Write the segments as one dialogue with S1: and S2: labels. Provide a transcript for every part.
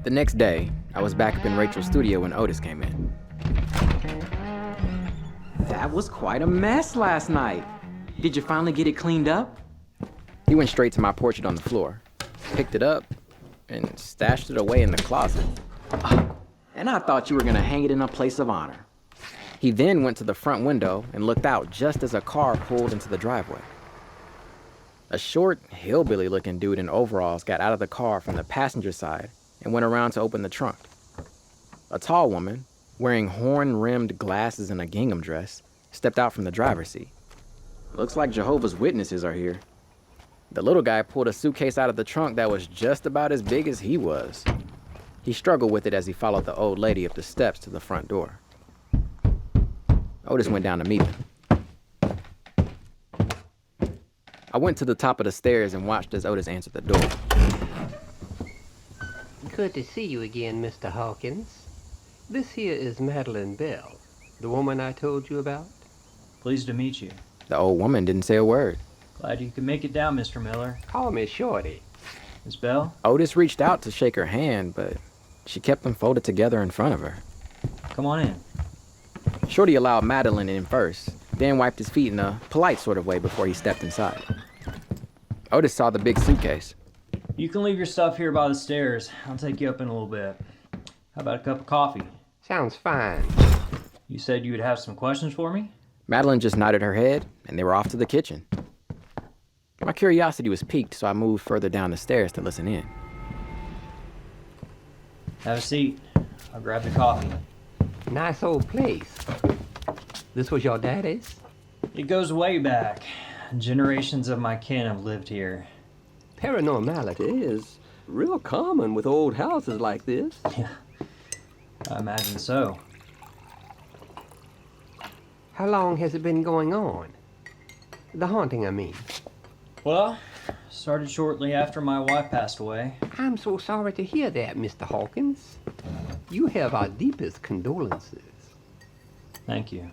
S1: The next day, I was back up in Rachel's studio when Otis came in.
S2: That was quite a mess last night. Did you finally get it cleaned up?
S1: He went straight to my portrait on the floor, picked it up, and stashed it away in the closet.
S2: And I thought you were gonna hang it in a place of honor.
S1: He then went to the front window and looked out just as a car pulled into the driveway. A short, hillbilly-looking dude in overalls got out of the car from the passenger side and went around to open the trunk. A tall woman, wearing horn-rimmed glasses and a gingham dress, stepped out from the driver's seat.
S2: Looks like Jehovah's Witnesses are here.
S1: The little guy pulled a suitcase out of the trunk that was just about as big as he was. He struggled with it as he followed the old lady up the steps to the front door. Otis went down to meet him. I went to the top of the stairs and watched as Otis answered the door.
S3: Good to see you again, Mr. Hawkins. This here is Madeline Bell, the woman I told you about.
S4: Pleased to meet you.
S1: The old woman didn't say a word.
S4: Glad you could make it down, Mr. Miller.
S3: Call me Shorty.
S4: Miss Bell?
S1: Otis reached out to shake her hand, but she kept them folded together in front of her.
S4: Come on in.
S1: Shorty allowed Madeline in first, then wiped his feet in a polite sort of way before he stepped inside. Otis saw the big suitcase.
S4: You can leave your stuff here by the stairs. I'll take you up in a little bit. How about a cup of coffee?
S3: Sounds fine.
S4: You said you would have some questions for me?
S1: Madeline just nodded her head, and they were off to the kitchen. My curiosity was piqued, so I moved further down the stairs to listen in.
S4: Have a seat. I'll grab the coffee.
S3: Nice old place. This was your daddy's?
S4: It goes way back. Generations of my kin have lived here.
S3: Paranormality is real common with old houses like this.
S4: Yeah, I imagine so.
S3: How long has it been going on? The haunting, I mean.
S4: Well, started shortly after my wife passed away.
S3: I'm so sorry to hear that, Mr. Hawkins. You have our deepest condolences.
S4: Thank you.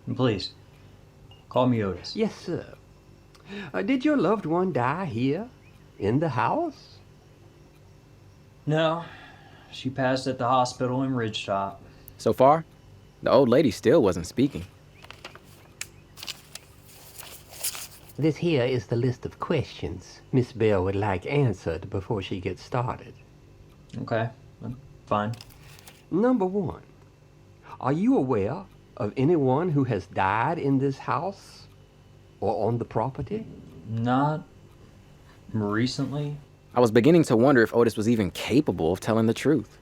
S4: And please, call me Otis.
S3: Yes, sir. Did your loved one die here, in the house?
S4: No, she passed at the hospital in Ridgetop.
S1: So far, the old lady still wasn't speaking.
S3: This here is the list of questions Miss Bell would like answered before she gets started.
S4: Okay, fine.
S3: Number 1, are you aware of anyone who has died in this house or on the property?
S4: Not recently.
S1: I was beginning to wonder if Otis was even capable of telling the truth.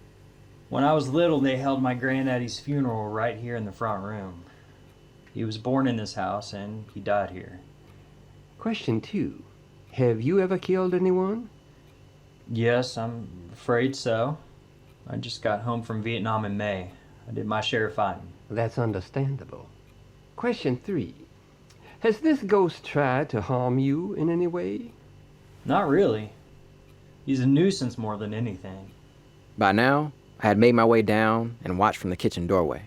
S4: When I was little, they held my granddaddy's funeral right here in the front room. He was born in this house and he died here.
S3: Question 2, have you ever killed anyone?
S4: Yes, I'm afraid so. I just got home from Vietnam in May. I did my share of fighting.
S3: That's understandable. Question 3, has this ghost tried to harm you in any way?
S4: Not really. He's a nuisance more than anything.
S1: By now, I had made my way down and watched from the kitchen doorway.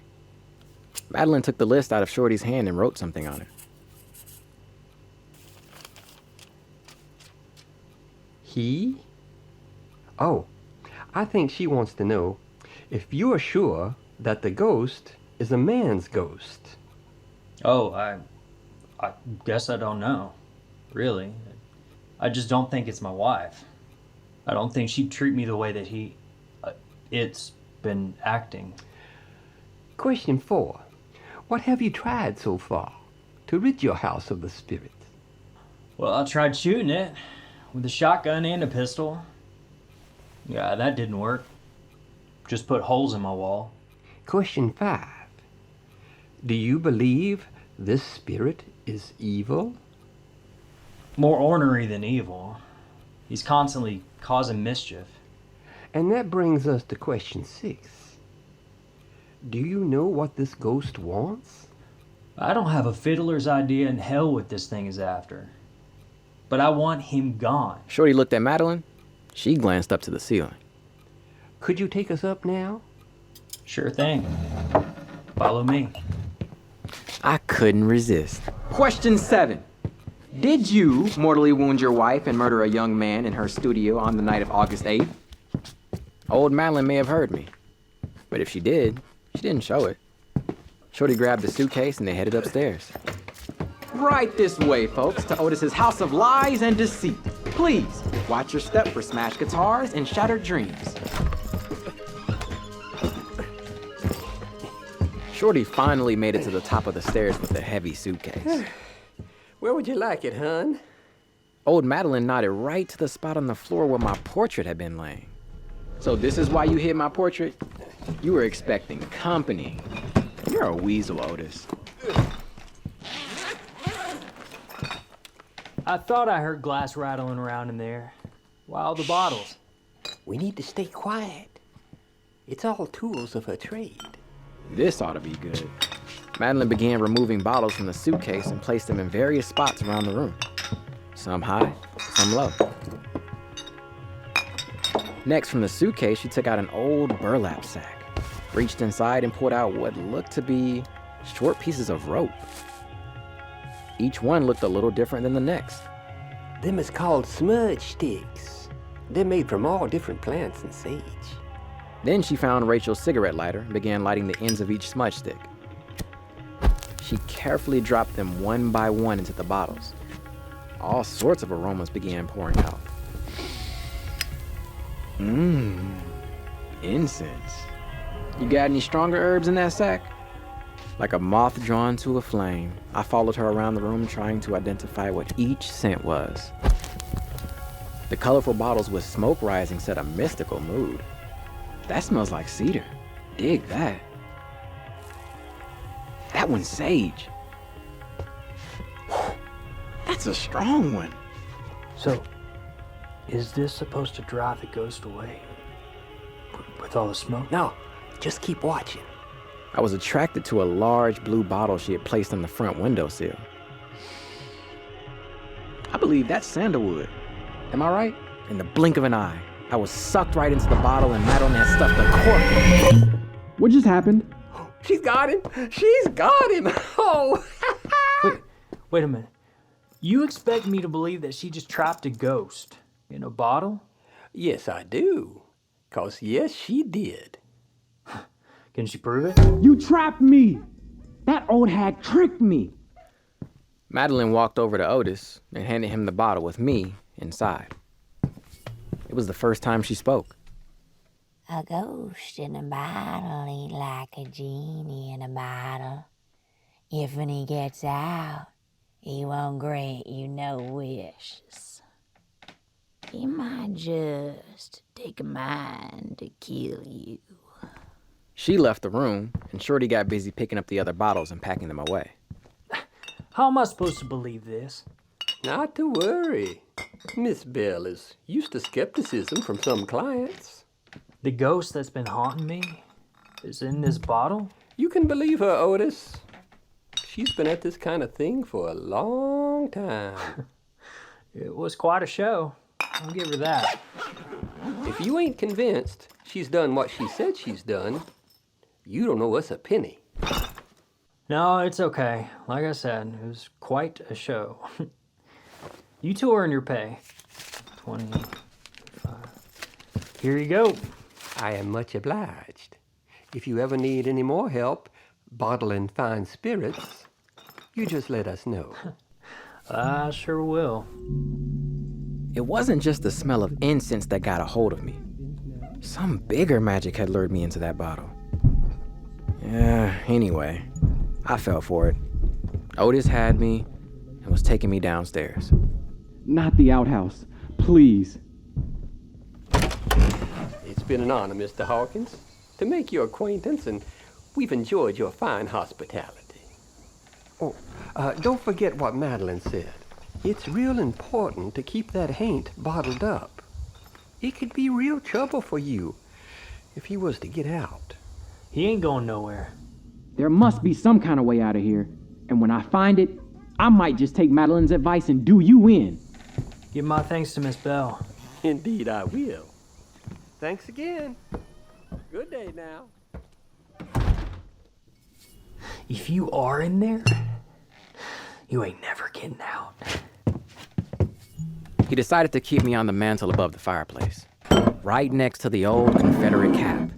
S1: Madeline took the list out of Shorty's hand and wrote something on it.
S3: He? Oh, I think she wants to know if you are sure that the ghost is a man's ghost.
S4: Oh, I guess I don't know. Really. I just don't think it's my wife. I don't think she'd treat me the way that it's been acting.
S3: Question 4, what have you tried so far to rid your house of the spirit?
S4: Well, I tried shooting it with a shotgun and a pistol. Yeah, that didn't work. Just put holes in my wall.
S3: Question 5, do you believe this spirit is evil?
S4: More ornery than evil. He's constantly causing mischief.
S3: And that brings us to question 6. Do you know what this ghost wants?
S4: I don't have a fiddler's idea in hell what this thing is after. But I want him gone.
S1: Shorty looked at Madeline. She glanced up to the ceiling.
S3: Could you take us up now?
S4: Sure thing. Follow me.
S1: I couldn't resist.
S2: Question 7. Did you mortally wound your wife and murder a young man in her studio on the night of August 8th?
S1: Old Madeline may have heard me, but if she did, she didn't show it. Shorty grabbed the suitcase and they headed upstairs.
S2: Right this way, folks, to Otis's house of lies and deceit. Please, watch your step for smashed guitars and shattered dreams.
S1: Shorty finally made it to the top of the stairs with the heavy suitcase.
S3: Where would you like it, hon?
S1: Old Madeline nodded right to the spot on the floor where my portrait had been laying.
S2: So this is why you hid my portrait? You were expecting company. You're a weasel, Otis.
S4: I thought I heard glass rattling around in there. Wow, the bottles.
S3: We need to stay quiet. It's all tools of her trade.
S2: This ought to be good.
S1: Madeline began removing bottles from the suitcase and placed them in various spots around the room. Some high, some low. Next, from the suitcase, she took out an old burlap sack, reached inside and pulled out what looked to be short pieces of rope. Each one looked a little different than the next.
S3: Them is called smudge sticks. They're made from all different plants and sage.
S1: Then she found Rachel's cigarette lighter and began lighting the ends of each smudge stick. She carefully dropped them one by one into the bottles. All sorts of aromas began pouring out.
S2: Incense. You got any stronger herbs in that sack?
S1: Like a moth drawn to a flame, I followed her around the room trying to identify what each scent was. The colorful bottles with smoke rising set a mystical mood.
S2: That smells like cedar. Dig that. That one's sage. That's a strong one.
S4: So, is this supposed to drive the ghost away? With all the smoke?
S3: No, just keep watching.
S1: I was attracted to a large blue bottle she had placed on the front windowsill.
S2: I believe that's sandalwood. Am I right?
S1: In the blink of an eye, I was sucked right into the bottle and Madeline had stuffed the cork.
S2: What just happened?
S3: She's got him. She's got him. Oh.
S4: Wait a minute. You expect me to believe that she just trapped a ghost in a bottle?
S3: Yes, I do. 'Cause yes, she did.
S4: Can she prove it?
S2: You trapped me! That old hag tricked me!
S1: Madeline walked over to Otis and handed him the bottle with me inside. It was the first time she spoke.
S5: A ghost in a bottle ain't like a genie in a bottle. If when he gets out, he won't grant you no wishes. He might just take a mind to kill you.
S1: She left the room, and Shorty got busy picking up the other bottles and packing them away.
S4: How am I supposed to believe this?
S3: Not to worry. Miss Bell is used to skepticism from some clients.
S4: The ghost that's been haunting me is in this bottle?
S3: You can believe her, Otis. She's been at this kind of thing for a long time.
S4: It was quite a show. I'll give her that.
S3: If you ain't convinced she's done what she said she's done, you don't know us a penny.
S4: No, it's okay. Like I said, it was quite a show. You two earn your pay. 25. Here you go.
S3: I am much obliged. If you ever need any more help bottling fine spirits, you just let us know.
S4: I sure will.
S1: It wasn't just the smell of incense that got a hold of me. Some bigger magic had lured me into that bottle. Yeah, anyway, I fell for it. Otis had me and was taking me downstairs.
S2: Not the outhouse. Please.
S3: It's been an honor, Mr. Hawkins, to make your acquaintance, and we've enjoyed your fine hospitality. Oh, don't forget what Madeline said. It's real important to keep that haint bottled up. It could be real trouble for you if he was to get out.
S4: He ain't going nowhere.
S2: There must be some kind of way out of here. And when I find it, I might just take Madeline's advice and do you in.
S4: Give my thanks to Miss Bell.
S3: Indeed, I will. Thanks again. Good day now.
S4: If you are in there, you ain't never getting out.
S1: He decided to keep me on the mantel above the fireplace. right next to the old Confederate cap.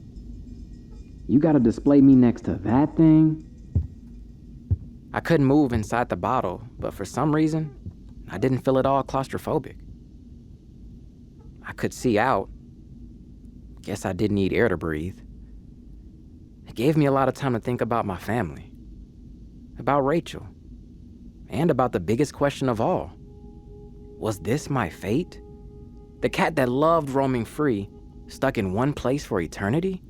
S1: You gotta display me next to that thing? I couldn't move inside the bottle, but for some reason, I didn't feel at all claustrophobic. I could see out. Guess I did need air to breathe. It gave me a lot of time to think about my family, about Rachel, and about the biggest question of all. Was this my fate? The cat that loved roaming free, stuck in one place for eternity?